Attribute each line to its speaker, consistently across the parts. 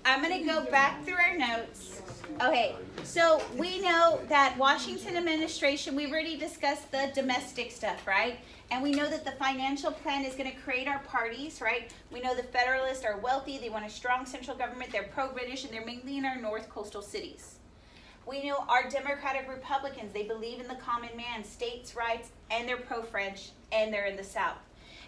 Speaker 1: I'm going to go back through our notes. Okay, so we know that Washington administration, we've already discussed the domestic stuff, right? And we know that the financial plan is going to create our parties, right? We know the Federalists are wealthy, they want a strong central government, they're pro-British, and they're mainly in our north coastal cities. We know our Democratic Republicans, they believe in the common man, states' rights, and they're pro-French, and they're in the South.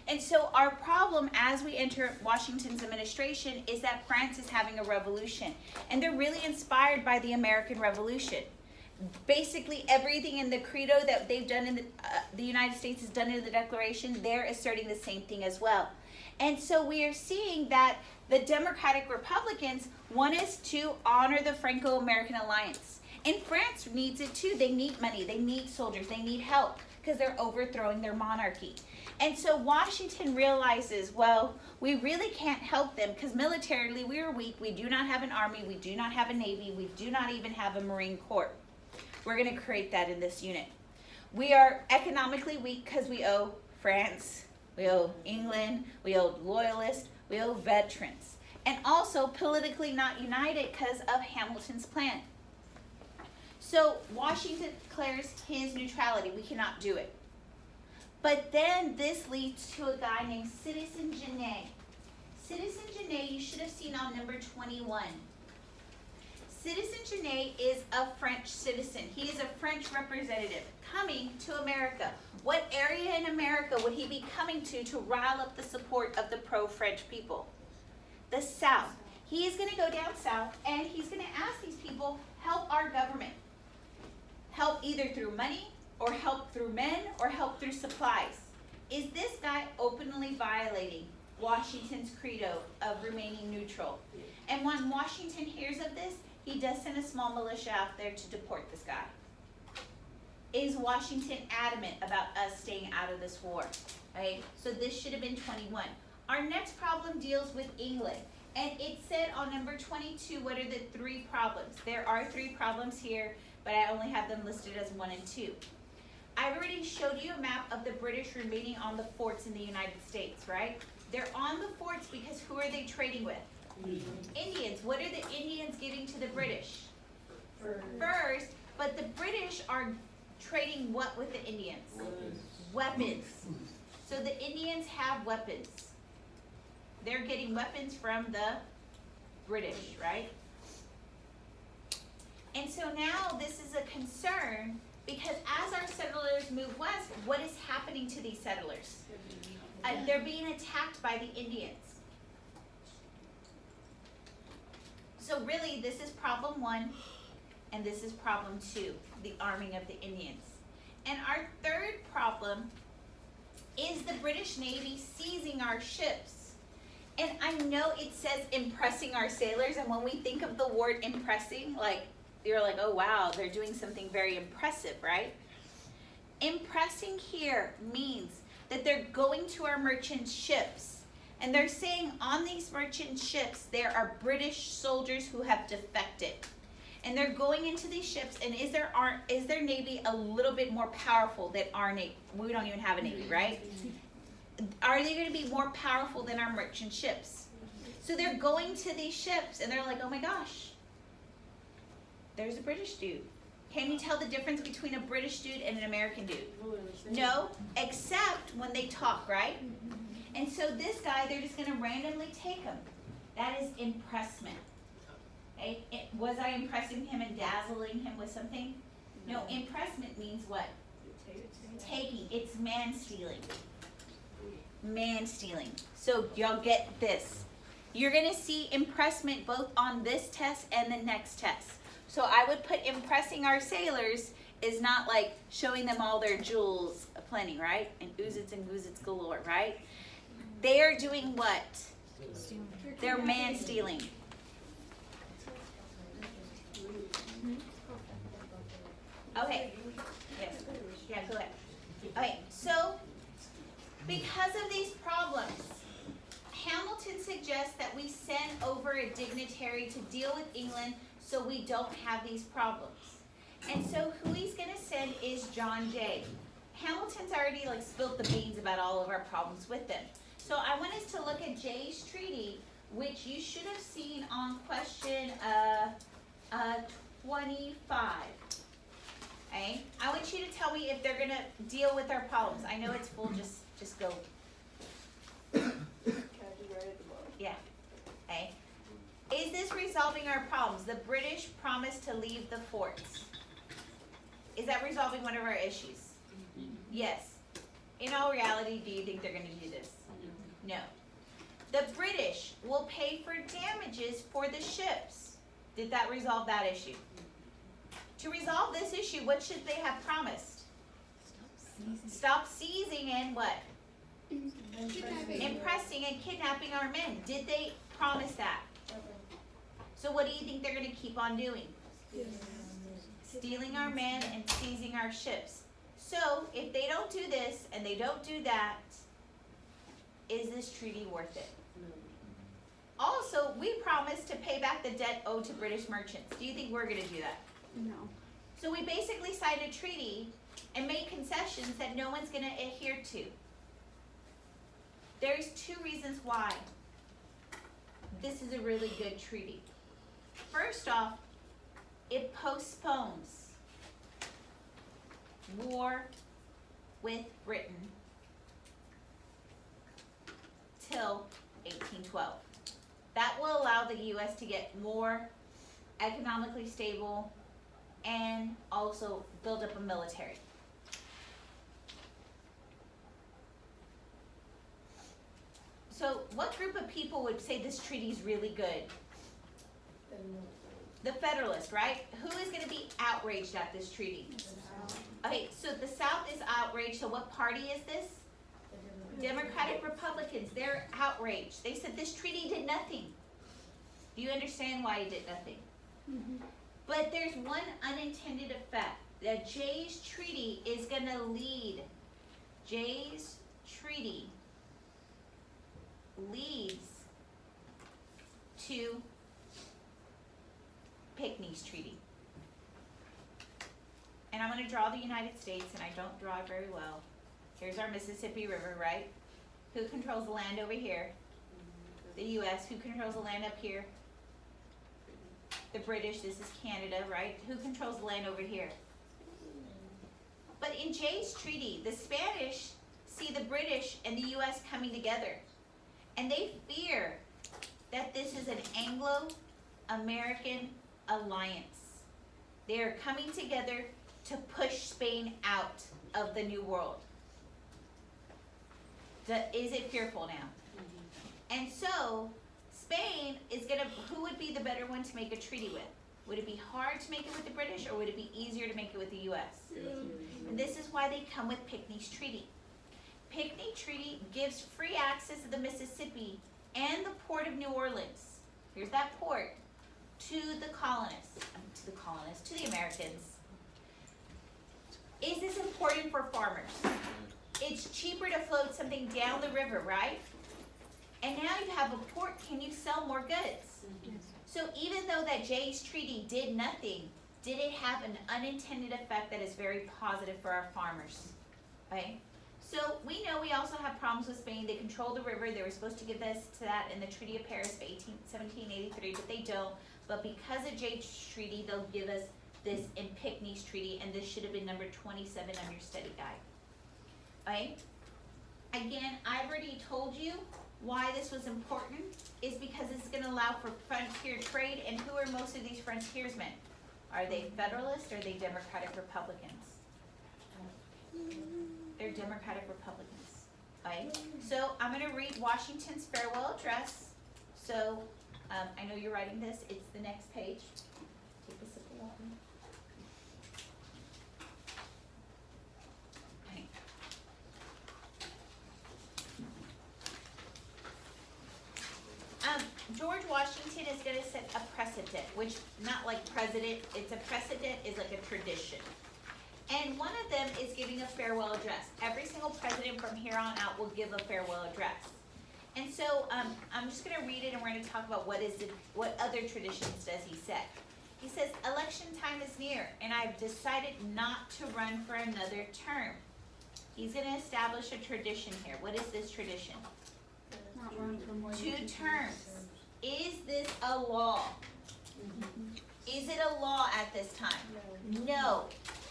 Speaker 1: And so our problem as we enter Washington's administration is that France is having a revolution. And they're really inspired by the American Revolution. Basically everything in the credo that they've done in the United States has done in the Declaration, they're asserting the same thing as well. And so we are seeing that the Democratic Republicans want us to honor the Franco-American alliance. And France needs it too. They need money, they need soldiers, they need help because they're overthrowing their monarchy. And so Washington realizes, well, we really can't help them because militarily we are weak. We do not have an army. We do not have a navy. We do not even have a Marine Corps. We're going to create that in this unit. We are economically weak because we owe France, we owe England, we owe loyalists, we owe veterans. And also politically not united because of Hamilton's plan. So Washington declares his neutrality. We cannot do it. But then this leads to a guy named Citizen Genet. Citizen Genet, you should have seen on number 21. Citizen Genet is a French citizen. He is a French representative coming to America. What area in America would he be coming to rile up the support of the pro-French people? The South. He is going to go down south and he's going to ask these people, help our government. Help either through money, or help through men, or help through supplies. Is this guy openly violating Washington's credo of remaining neutral? And when Washington hears of this, he does send a small militia out there to deport this guy. Is Washington adamant about us staying out of this war? Right? So this should have been 21. Our next problem deals with England. And it said on number 22, what are the 3 problems? There are 3 problems here, but I only have them listed as 1 and 2. I've already showed you a map of the British remaining on the forts in the United States, right? They're on the forts because who are they trading with? Indians. What are the Indians giving to the British? Furs. But the British are trading what with the Indians? Weapons. So the Indians have weapons. They're getting weapons from the British, right? And so now this is a concern because as our settlers move west, what is happening to these settlers? They're being attacked by the Indians. So really, this is problem 1, and this is problem 2, the arming of the Indians. And our third problem is the British Navy seizing our ships. And I know it says impressing our sailors, and when we think of the word impressing, like, you're like, oh wow, they're doing something very impressive, right? Impressing here means that they're going to our merchant ships and they're saying on these merchant ships there are British soldiers who have defected. And they're going into these ships, and is their navy a little bit more powerful than our navy? We don't even have a navy, right? Are they going to be more powerful than our merchant ships? So they're going to these ships and they're like, oh my gosh, there's a British dude. Can you tell the difference between a British dude and an American dude? No, except when they talk, right? And so this guy, they're just going to randomly take him. That is impressment. Okay? Was I impressing him and dazzling him with something? No, impressment means what? Taking. It's man-stealing. Man-stealing. So y'all get this. You're going to see impressment both on this test and the next test. So I would put impressing our sailors is not like showing them all their jewels plenty, right? And oozits and goozits galore, right? They are doing what? They're man-stealing. Okay. Yes. Yeah, go ahead. Okay, so because of these problems, Hamilton suggests that we send over a dignitary to deal with England so we don't have these problems. And so who he's going to send is John Jay. Hamilton's already spilled the beans about all of our problems with them. So I want us to look at Jay's treaty which you should have seen on question 25. Okay? I want you to tell me if they're going to deal with our problems. I know it's full, just go. Yeah. Okay. Is this resolving our problems? The British promised to leave the forts. Is that resolving one of our issues? Yes. In all reality, do you think they're going to do this? No. The British will pay for damages for the ships. Did that resolve that issue? To resolve this issue, what should they have promised? Stop seizing and what? Impressing and kidnapping our men. Did they promise that? So what do you think they're going to keep on doing? Stealing our men and seizing our ships. So if they don't do this and they don't do that, is this treaty worth it? Also, we promised to pay back the debt owed to British merchants. Do you think we're going to do that?
Speaker 2: No.
Speaker 1: So we basically signed a treaty and made concessions that no one's going to adhere to. There's two reasons why this is a really good treaty. First off, it postpones war with Britain till 1812. That will allow the U.S. to get more economically stable and also build up a military. So what group of people would say this treaty is really good? The Federalists, right? Who is going to be outraged at this treaty? Okay, so the South is outraged. So what party is this? Democratic Republicans. They're outraged. They said this treaty did nothing. Do you understand why it did nothing? But there's one unintended effect. That Jay's Treaty is going to lead. Jay's Treaty leads to Pinckney's Treaty. And I'm going to draw the United States, and I don't draw it very well. Here's our Mississippi River, right? Who controls the land over here? The U.S. Who controls the land up here? The British. This is Canada, right? Who controls the land over here? But in Jay's Treaty, the Spanish see the British and the U.S. coming together. And they fear that this is an Anglo-American alliance. They are coming together to push Spain out of the New World. Is it fearful now? And so, Spain is going to, who would be the better one to make a treaty with? Would it be hard to make it with the British, or would it be easier to make it with the U.S.? And this is why they come with Pinckney's Treaty. Pinckney Treaty gives free access to the Mississippi and the port of New Orleans. Here's that port. To the colonists, to the Americans. Is this important for farmers? It's cheaper to float something down the river, right? And now you have a port, can you sell more goods? So even though that Jay's Treaty did nothing, did it have an unintended effect that is very positive for our farmers? Okay? So we know we also have problems with Spain. They control the river. They were supposed to give us to that in the Treaty of Paris of 1783, but they don't. But because of Jay's Treaty, they'll give us this in Pinckney's Treaty, and this should have been number 27 on your study guide. Okay? Again, I've already told you why this was important is because it's going to allow for frontier trade, and who are most of these frontiersmen? Are they Federalists or are they Democratic Republicans? They're Democratic Republicans. Okay? So I'm going to read Washington's farewell address. So I know you're writing this. It's the next page. Take a sip of water. Okay. George Washington is going to set a precedent, which not like president, it's a precedent is like a tradition. And one of them is giving a farewell address. Every single president from here on out will give a farewell address. And so I'm just going to read it, and we're going to talk about what other traditions does he set. He says, election time is near, and I've decided not to run for another term. He's going to establish a tradition here. What is this tradition?
Speaker 2: Not run for more than
Speaker 1: 2 terms. Is this a law? Is it a law at this time? No.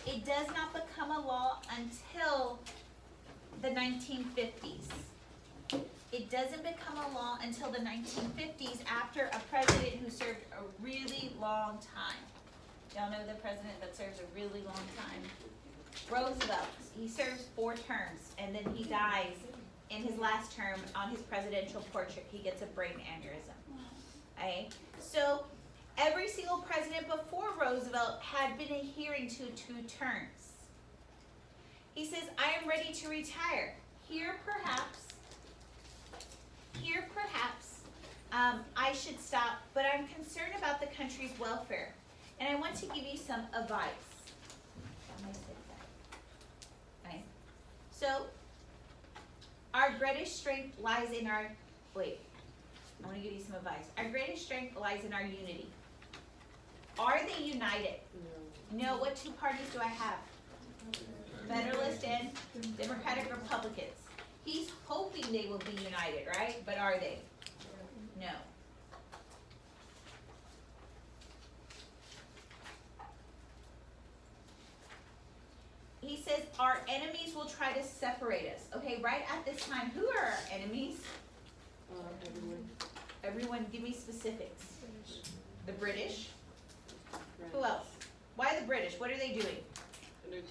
Speaker 1: It does not become a law until the 1950s. It doesn't become a law until the 1950s after a president who served a really long time. Y'all know the president that serves a really long time? Roosevelt. He serves 4 terms and then he dies in his last term. On his presidential portrait, he gets a brain aneurysm. Okay? So every single president before Roosevelt had been adhering to 2 terms. He says, I am ready to retire. Here perhaps, I should stop, but I'm concerned about the country's welfare. And I want to give you some advice. Okay. So, our greatest strength lies in our, I want to give you some advice. Our greatest strength lies in our unity. Are they united? No. What 2 parties do I have? Federalist and Democratic Republicans. He's hoping they will be united, right? But are they? No. He says our enemies will try to separate us. Okay, right at this time, who are our enemies?
Speaker 2: Everyone.
Speaker 1: Everyone, give me specifics. The British.
Speaker 2: Right.
Speaker 1: Who else? Why the British? What are they doing?
Speaker 2: They're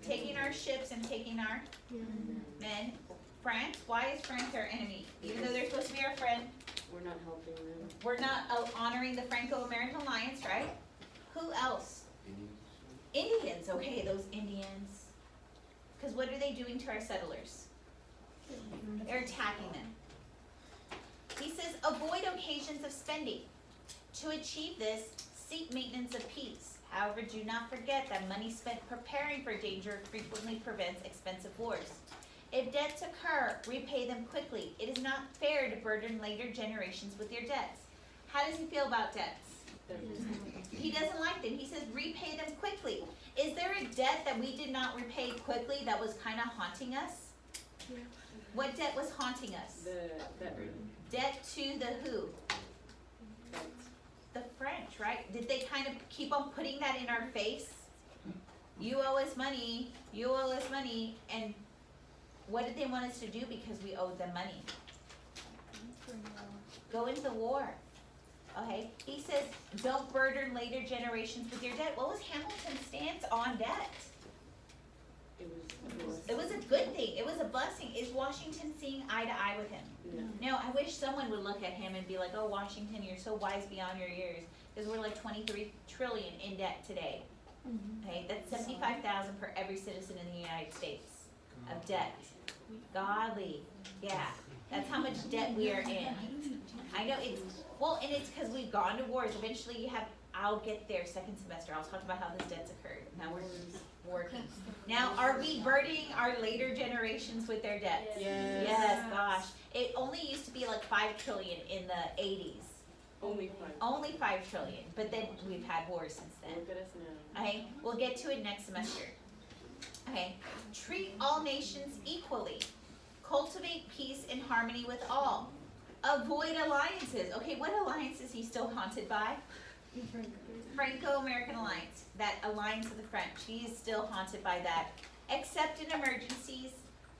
Speaker 1: Taking our ships and taking our men. France. Why is France our enemy? Even though they're supposed to be our friend,
Speaker 2: We're not helping them.
Speaker 1: we're not honoring the Franco-American Alliance, right? Who else? Indians. Okay, those Indians. Because what are they doing to our settlers? They're attacking them. He says, avoid occasions of spending. To achieve this, seek maintenance of peace. However, do not forget that money spent preparing for danger frequently prevents expensive wars. If debts occur, repay them quickly. It is not fair to burden later generations with your debts. How does he feel about debts? He doesn't like them. He says repay them quickly. Is there a debt that we did not repay quickly that was kind of haunting us?
Speaker 3: Yeah.
Speaker 1: What debt was haunting us? Debt to the who? The French, right? Did they kind of keep on putting that in our face? You owe us money, you owe us money, and what did they want us to do because we owed them money? Go into war. Okay, he says, don't burden later generations with your debt. What was Hamilton's stance on debt? It was a good thing. It was a blessing. Is Washington seeing eye to eye with him?
Speaker 2: No.
Speaker 1: No, I wish someone would look at him and be like, oh, Washington, you're so wise beyond your years. Because we're like 23 trillion in debt today. Okay, that's 75,000 for every citizen in the United States of debt. Godly, yeah. That's how much debt we are in. I know it's, well, and it's because we've gone to wars. Eventually you have, I'll get there second semester. I'll talk about how this debt's occurred. Now we're working. Now, are we burdening our later generations with their debts? Yes, gosh. It only used to be like 5 trillion in the 80s.
Speaker 2: Only 5.
Speaker 1: Only 5 trillion, but then we've had wars since then.
Speaker 2: Look at us now.
Speaker 1: Okay, we'll get to it next semester. Okay, treat all nations equally. Cultivate peace and harmony with all. Avoid alliances. Okay, what alliance is he still haunted by? Franco-American Alliance, that alliance of the French. He is still haunted by that. Except in emergencies,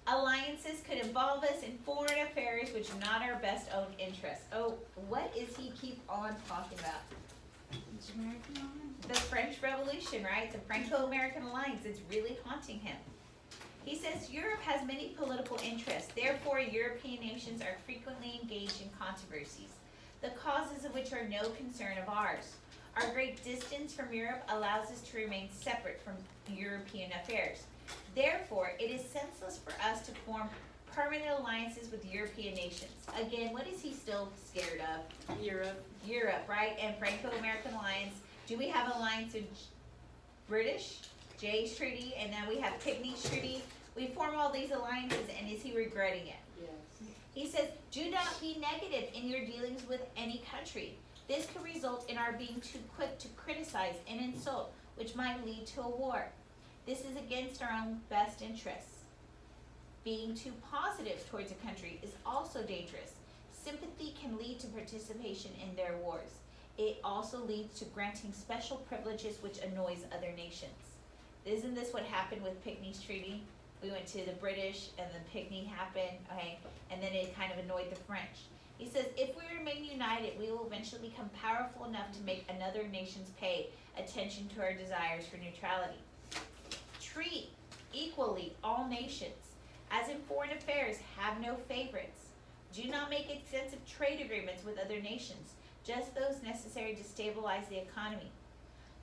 Speaker 1: alliances could involve us in foreign affairs which are not our best own interests. Oh, what is he keep on talking about? The French Revolution, right? The Franco-American Alliance. It's really haunting him. He says Europe has many political interests. Therefore, European nations are frequently engaged in controversies, the causes of which are no concern of ours. Our great distance from Europe allows us to remain separate from European affairs. Therefore, it is senseless for us to form permanent alliances with European nations. Again, what is he still scared of?
Speaker 2: Europe.
Speaker 1: Europe, right? And Franco-American Alliance. Do we have alliance with British? Jay's Treaty, and then we have Pygmy's Treaty. We form all these alliances, and is he regretting it?
Speaker 2: Yes.
Speaker 1: He says, do not be negative in your dealings with any country. This could result in our being too quick to criticize and insult, which might lead to a war. This is against our own best interests. Being too positive towards a country is also dangerous. Sympathy can lead to participation in their wars. It also leads to granting special privileges which annoys other nations. Isn't this what happened with Pinckney's Treaty? We went to the British and then Pinckney happened, okay, and then it kind of annoyed the French. He says, if we remain united, we will eventually become powerful enough to make another nations pay attention to our desires for neutrality. Treat equally all nations. As in foreign affairs, have no favorites. Do not make extensive trade agreements with other nations, just those necessary to stabilize the economy.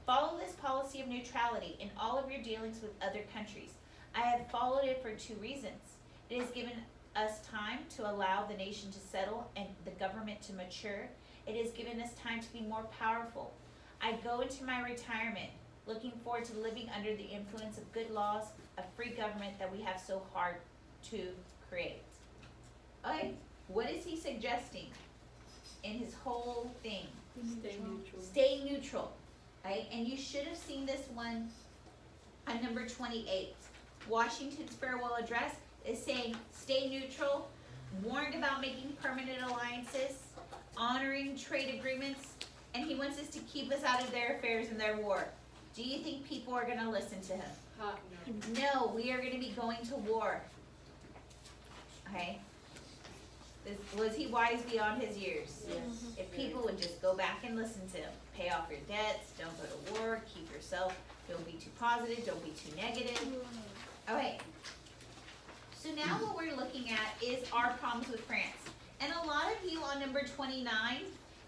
Speaker 1: Follow this policy of neutrality in all of your dealings with other countries. I have followed it for 2 reasons. It has given us time to allow the nation to settle and the government to mature. It has given us time to be more powerful. I go into my retirement looking forward to living under the influence of good laws, a free government that we have so hard to create. Okay, what is he suggesting in his whole thing?
Speaker 2: Stay neutral.
Speaker 1: Stay neutral, right? And you should have seen this one on number 28. Washington's farewell address is saying, stay neutral, warned about making permanent alliances, honoring trade agreements, and he wants us to keep us out of their affairs and their war. Do you think people are gonna listen to him?
Speaker 2: No.
Speaker 1: No, we are gonna be going to war. Okay? Was he wise beyond his years?
Speaker 2: Yes.
Speaker 1: If people would just go back and listen to him, pay off your debts, don't go to war, keep yourself, don't be too positive, don't be too negative. Okay. So now what we're looking at is our problems with France. And a lot of you on number 29,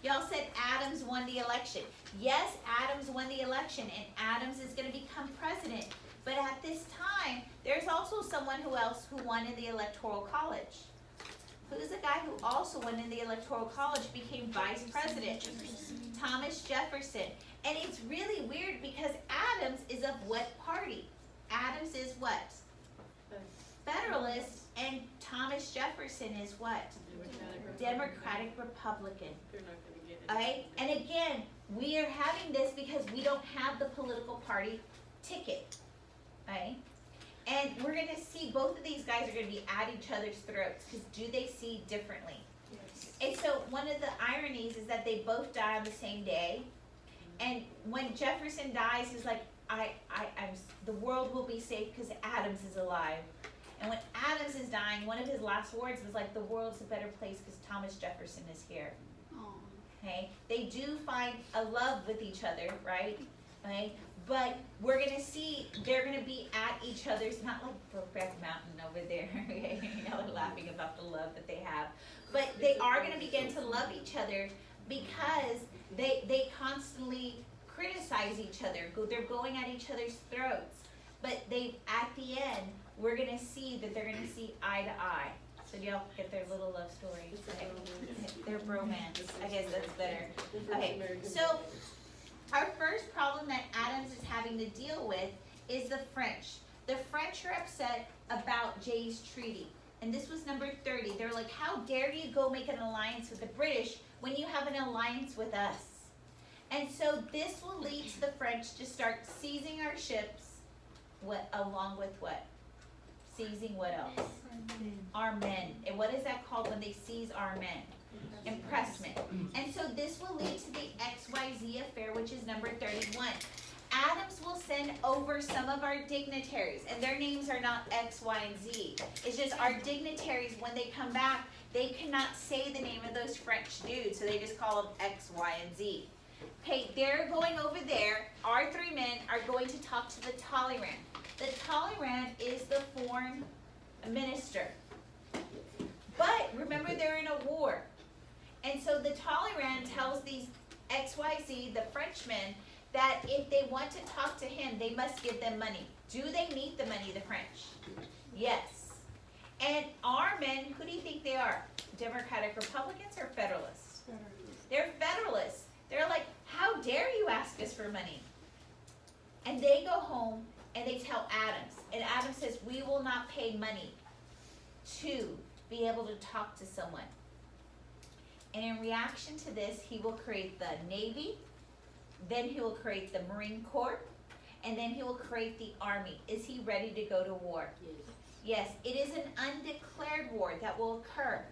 Speaker 1: y'all said Adams won the election. Yes, Adams won the election and Adams is gonna become president. But at this time, there's also someone else who won in the Electoral College. Who's the guy who also won in the Electoral College, became vice president? Thomas Jefferson. And it's really weird because Adams is of what party? Adams is what? Federalist, and Thomas Jefferson is what? Democratic Republican.
Speaker 2: They're not gonna get it.
Speaker 1: Okay, and again, we are having this because we don't have the political party ticket, okay? And we're gonna see both of these guys are gonna be at each other's throats, because do they see differently?
Speaker 2: Yes.
Speaker 1: And so one of the ironies is that they both die on the same day, and when Jefferson dies, he's like, the world will be safe because Adams is alive. And when Adams is dying, one of his last words was like, the world's a better place because Thomas Jefferson is here. Okay, they do find a love with each other, right? Okay, but we're gonna see they're gonna be at each other's, not like Brokeback Mountain over there. Okay, y'all are laughing about the love that they have, but they are gonna begin to love each other because they constantly criticize each other. They're going at each other's throats, but they at the end we're gonna see that they're gonna see eye to eye. So do y'all get their little love story?
Speaker 2: It's a
Speaker 1: Okay.
Speaker 2: bromance.
Speaker 1: Their bromance. I guess that's better.
Speaker 2: Different
Speaker 1: Okay,
Speaker 2: American
Speaker 1: so
Speaker 2: values.
Speaker 1: our first problem that Adams is having to deal with is the French. The French are upset about Jay's Treaty. And this was number 30. They're like, how dare you go make an alliance with the British when you have an alliance with us? And so this will lead to the French to start seizing our ships, along with what? Seizing what else? Our men. And what is that called when they seize our men? Impressment. And so this will lead to the XYZ affair, which is number 31. Adams will send over some of our dignitaries, and their names are not X, Y, and Z. It's just our dignitaries, when they come back, they cannot say the name of those French dudes, so they just call them X, Y, and Z. Okay, they're going over there. Our 3 men are going to talk to the Talleyrand. The Talleyrand is the foreign minister. But remember, they're in a war. And so the Talleyrand tells these XYZ, the Frenchmen, that if they want to talk to him, they must give them money. Do they need the money, the French? Yes. And our men, who do you think they are? Democratic Republicans or Federalists? They're Federalists. They're like, how dare you ask us for money? And they go home and they tell Adams. And Adams says, we will not pay money to be able to talk to someone. And in reaction to this, he will create the Navy, then he will create the Marine Corps, and then he will create the Army. Is he ready to go to war?
Speaker 2: Yes.
Speaker 1: Yes, it is an undeclared war that will occur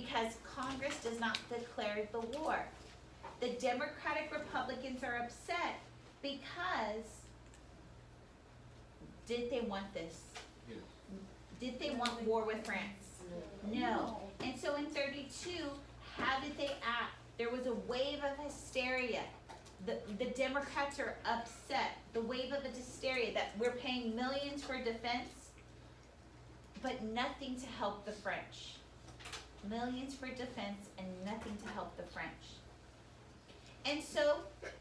Speaker 1: because Congress does not declare the war. The Democratic Republicans are upset because did they want this?
Speaker 3: Yes.
Speaker 1: Did they want war with France? No. And so in 32, how did they act? There was a wave of hysteria. The Democrats are upset. The wave of hysteria that we're paying millions for defense, but nothing to help the French. Millions for defense and nothing to help the French. And so,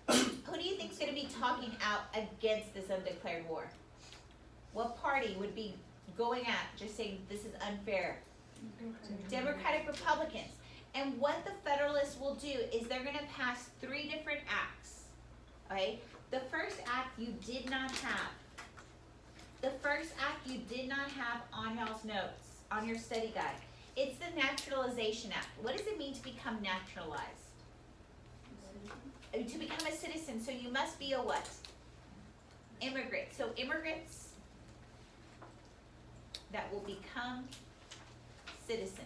Speaker 1: who do you think is going to be talking out against this undeclared war? What party would be going at just saying this is unfair? Democratic Republicans. And what the Federalists will do is they're going to pass 3 different acts. Okay? The first act you did not have. The first act you did not have on y'all's notes, on your study guide. It's the Naturalization Act. What does it mean to become naturalized? To become a citizen, so you must be a what? Immigrant. So immigrants that will become citizens.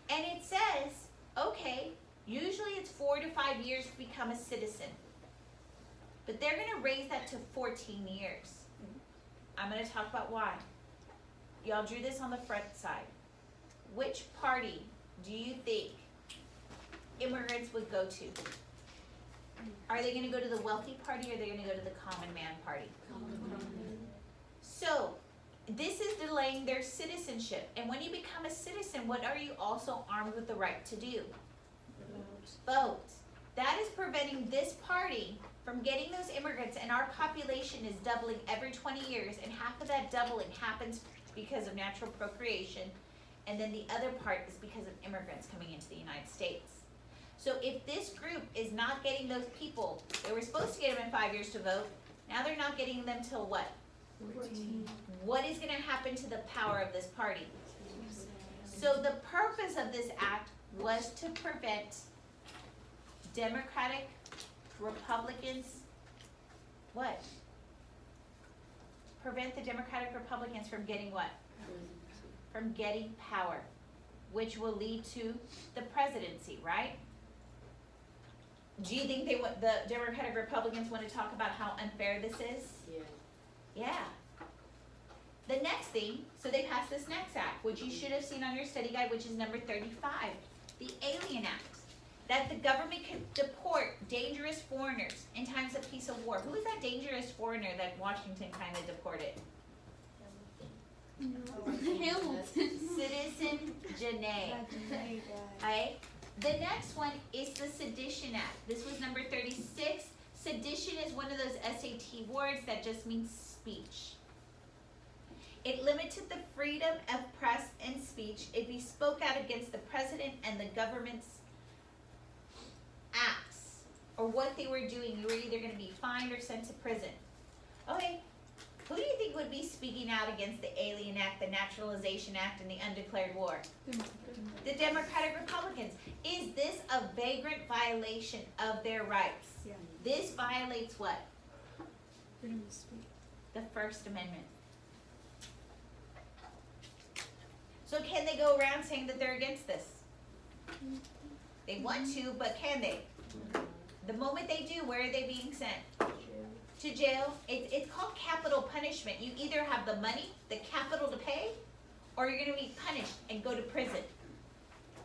Speaker 1: And it says, okay, usually it's 4 to 5 years to become a citizen. But they're going to raise that to 14 years. I'm going to talk about why. Y'all drew this on the front side. Which party do you think immigrants would go to? Are they going to go to the wealthy party or are they going to go to the common man party? So, this is delaying their citizenship. And when you become a citizen, what are you also armed with the right to do? Vote. That is preventing this party from getting those immigrants, and our population is doubling every 20 years, and half of that doubling happens because of natural procreation, and then the other part is because of immigrants coming into the United States. So if this group is not getting those people, they were supposed to get them in 5 years to vote, now they're not getting them till what?
Speaker 2: 14.
Speaker 1: What is going to happen to the power of this party? So the purpose of this act was to prevent Democratic Republicans, what? Prevent the Democratic Republicans from getting what? From getting power, which will lead to the presidency, right? Do you think the Democratic Republicans want to talk about how unfair this is? Yeah. The next thing, so they passed this next act, which you should have seen on your study guide, which is number 35, the Alien Act. That the government can deport dangerous foreigners in times of peace or war. Who is that dangerous foreigner that Washington kind of deported?
Speaker 2: Hamilton.
Speaker 1: Citizen Genet. Right? The next one is the Sedition Act. This was number 36. Sedition is one of those SAT words that just means speech. It limited the freedom of press and speech if you spoke out against the president and the government's acts or what they were doing. You were either going to be fined or sent to prison. Okay, who do you think would be speaking out against the Alien Act, the Naturalization Act, and the undeclared war? The Democratic Republicans. Is this a vagrant violation of their rights?
Speaker 2: Yeah.
Speaker 1: This violates what?
Speaker 2: Freedom of speech.
Speaker 1: The First Amendment. So can they go around saying that they're against this? They want to, but can they? The moment they do, where are they being sent? To jail. It's called capital punishment. You either have the money, the capital to pay, or you're going to be punished and go to prison.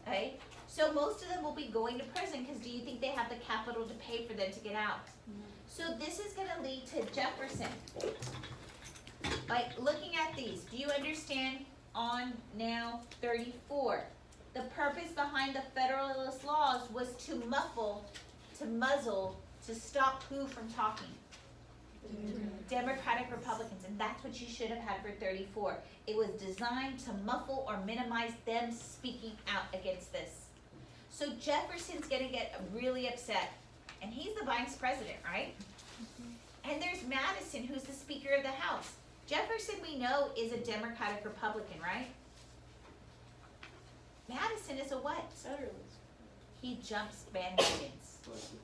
Speaker 1: Okay? So most of them will be going to prison because do you think they have the capital to pay for them to get out? So this is going to lead to Jefferson. Like looking at these, do you understand on now 34? The purpose behind the Federalist laws was to muzzle, to stop who from talking? Democratic Republicans, and that's what you should have had for 34. It was designed to muffle or minimize them speaking out against this. So Jefferson's gonna get really upset, and he's the vice president, right? And there's Madison, who's the Speaker of the House. Jefferson, we know, is a Democratic Republican, right? Madison is a what?
Speaker 2: Federalist.
Speaker 1: He jumps bandwagons.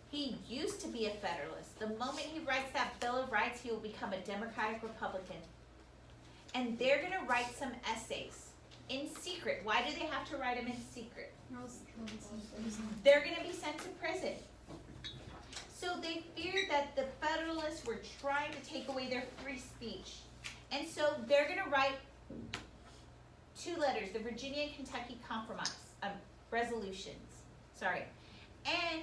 Speaker 1: He used to be a Federalist. The moment he writes that Bill of Rights, he will become a Democratic Republican. And they're going to write some essays in secret. Why do they have to write them in secret?
Speaker 2: Or else they'll be sent to prison.
Speaker 1: They're going to be sent to prison. So they feared that the Federalists were trying to take away their free speech. And so they're going to write two letters, the Virginia and Kentucky Compromise, resolutions. Sorry. And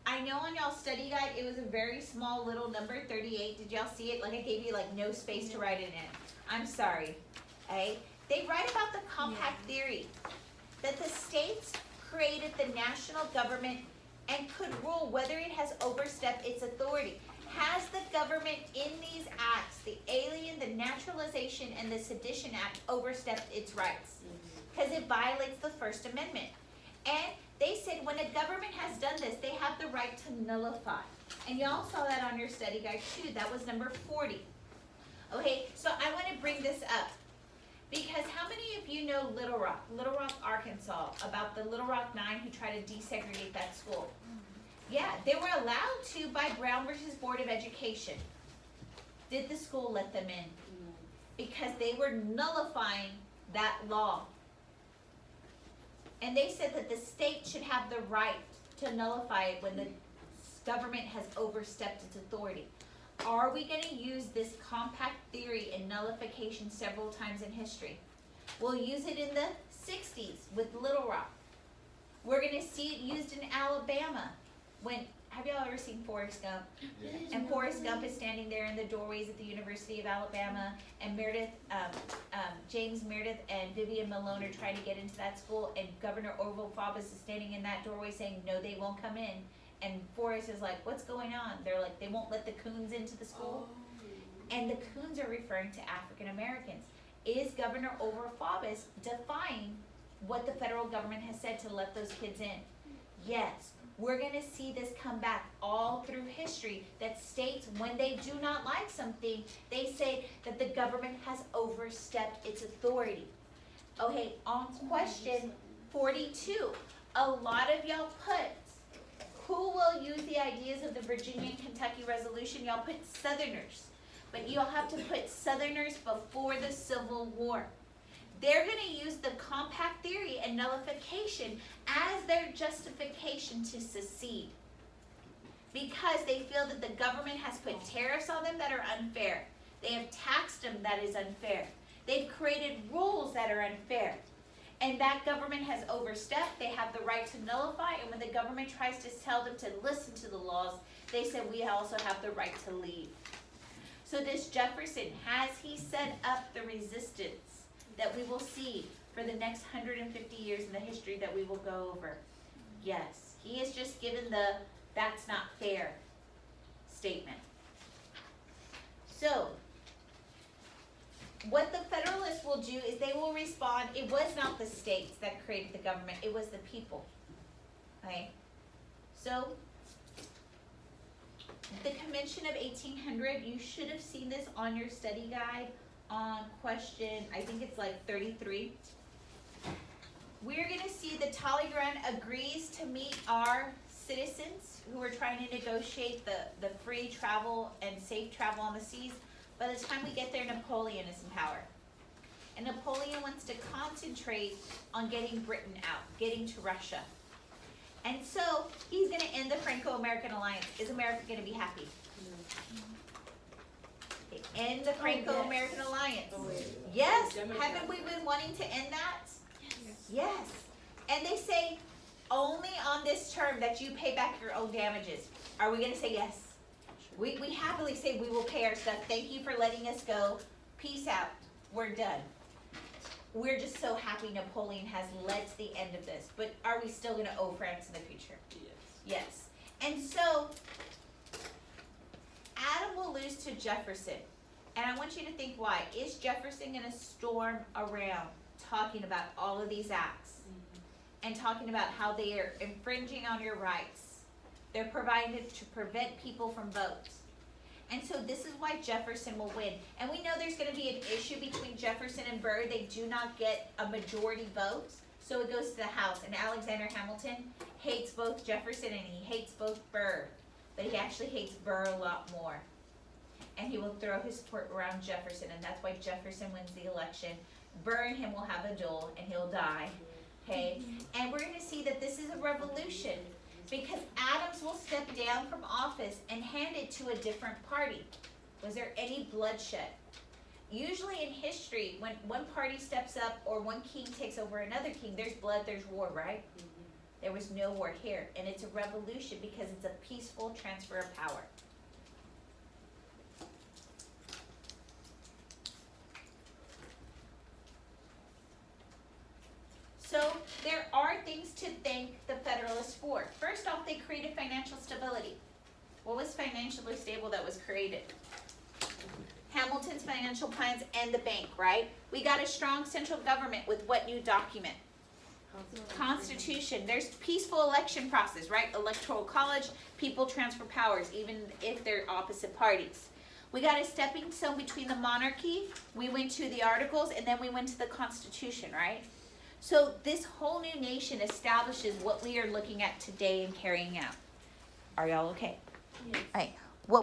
Speaker 1: I know on y'all's study guide, it was a very small little number, 38. Did y'all see it? Like I gave you like no space to write it in. I'm sorry. Okay? They write about the compact theory, that the states created the national government and could rule whether it has overstepped its authority. Has the government in these acts, the Alien, the Naturalization, and the Sedition Act, overstepped its rights? Because it violates the First Amendment. And they said when a government has done this, they have the right to nullify. And y'all saw that on your study guide too. That was number 40. Okay, so I want to bring this up. Because how many of you know Little Rock, Arkansas, about the Little Rock Nine who tried to desegregate that school? Yeah, they were allowed to by Brown versus Board of Education. Did the school let them in? Because they were nullifying that law. And they said that the state should have the right to nullify it when the government has overstepped its authority. Are we going to use this compact theory and nullification several times in history? We'll use it in the 60s with Little Rock. We're going to see it used in Alabama. Have y'all ever seen Forrest Gump?
Speaker 3: Yeah.
Speaker 1: And Forrest Gump is standing there in the doorways at the University of Alabama, and James Meredith and Vivian Malone are trying to get into that school, and Governor Orville Faubus is standing in that doorway saying, no, they won't come in. And Forrest is like, what's going on? They're like, they won't let the coons into the school. And the coons are referring to African Americans. Is Governor Orville Faubus defying what the federal government has said to let those kids in? Yes. We're going to see this come back all through history, that states, when they do not like something, they say that the government has overstepped its authority. Okay, on question 42, a lot of y'all put, who will use the ideas of the Virginia and Kentucky Resolution? Y'all put Southerners, but you'll have to put Southerners before the Civil War. They're going to use the compact theory and nullification as their justification to secede, because they feel that the government has put tariffs on them that are unfair. They have taxed them that is unfair. They've created rules that are unfair. And that government has overstepped. They have the right to nullify. And when the government tries to tell them to listen to the laws, they said we also have the right to leave. So this Jefferson, has he set up the resistance that we will see for the next 150 years in the history that we will go over? Yes. He has just given the that's not fair statement. So, what the Federalists will do is they will respond, it was not the states that created the government, it was the people. Okay? So, the Convention of 1800, you should have seen this on your study guide on question, I think it's like 33. We're going to see that Talleyrand agrees to meet our citizens who are trying to negotiate the free travel and safe travel on the seas. By the time we get there, Napoleon is in power. And Napoleon wants to concentrate on getting Britain out, getting to Russia. And so, he's going to end the Franco-American alliance. Is America going to be happy? End the Franco-American alliance. Yes. Haven't we been wanting to end that? Yes. And they say, only on this term that you pay back your own damages. Are we going to say yes? We happily say we will pay our stuff. Thank you for letting us go. Peace out. We're done. We're just so happy Napoleon has led to the end of this. But are we still going to owe France in the future? Yes. And so, Adam will lose to Jefferson. And I want you to think why. Is Jefferson going to storm around talking about all of these acts? And talking about how they are infringing on your rights? They're provided to prevent people from votes. And so this is why Jefferson will win. And we know there's going to be an issue between Jefferson and Burr. They do not get a majority vote. So it goes to the House. And Alexander Hamilton hates both Jefferson and he hates both Burr. But he actually hates Burr a lot more. And he will throw his support around Jefferson. And that's why Jefferson wins the election. burn him will have a duel and he'll die. Okay? And we're going to see that this is a revolution because Adams will step down from office and hand it to a different party. Was there any bloodshed? Usually in history, when one party steps up or one king takes over another king, there's blood, there's war, right? There was no war here. And it's a revolution because it's a peaceful transfer of power. So there are things to thank the Federalists for. First off, they created financial stability. What was financially stable that was created? Hamilton's financial plans and the bank, right? We got a strong central government with what new document? Constitution. There's peaceful election process, right? Electoral college, people transfer powers, even if they're opposite parties. We got a stepping stone between the monarchy, we went to the articles, and then we went to the Constitution, right? So this whole new nation establishes what we are looking at today and carrying out. Are y'all okay?
Speaker 2: Yes.
Speaker 1: All right.